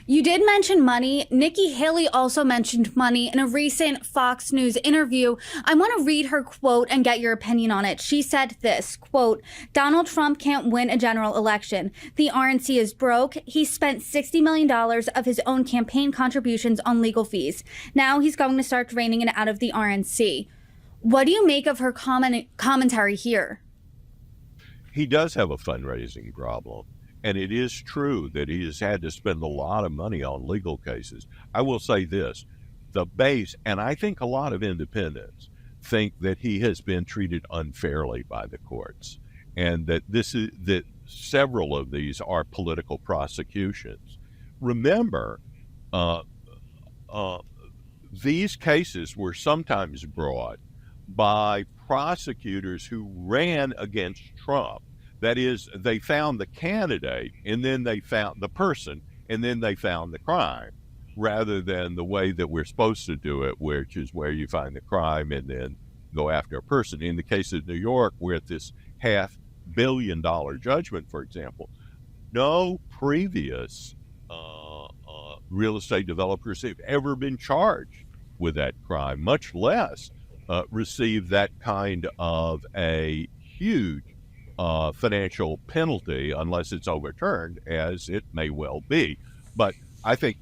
You did mention money. Nikki Haley also mentioned money in a recent Fox News interview. I want to read her quote and get your opinion on it. She said this, quote, Donald Trump can't win a general election. The RNC is broke. He spent $60 million of his own campaign contributions on legal fees. Now he's going to start draining it out of the RNC. What do you make of her commentary here? He does have a fundraising problem. And it is true that he has had to spend a lot of money on legal cases. I will say this, the base, and I think a lot of independents think that he has been treated unfairly by the courts, and that several of these are political prosecutions. Remember, these cases were sometimes brought by prosecutors who ran against Trump. That is, they found the candidate, and then they found the person, and then they found the crime, rather than the way that we're supposed to do it, which is where you find the crime and then go after a person. In the case of New York, we're at this $500 million judgment, for example. No previous real estate developers have ever been charged with that crime, much less receive that kind of a huge financial penalty, unless it's overturned, as it may well be. But I think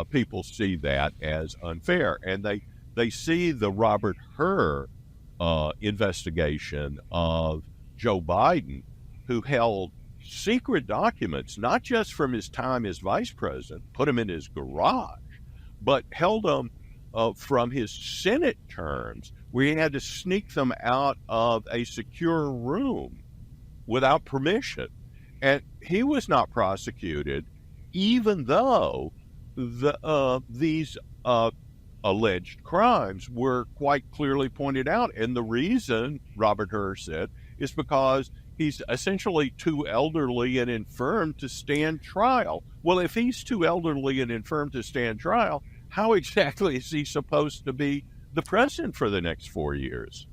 people see that as unfair, and they see the Robert Hur investigation of Joe Biden, who held secret documents, not just from his time as vice president, put them in his garage, but held them from his Senate terms, where he had to sneak them out of a secure room without permission. And he was not prosecuted, even though these alleged crimes were quite clearly pointed out. And the reason, Robert Hur said, is because he's essentially too elderly and infirm to stand trial. Well, if he's too elderly and infirm to stand trial, how exactly is he supposed to be the president for the next 4 years?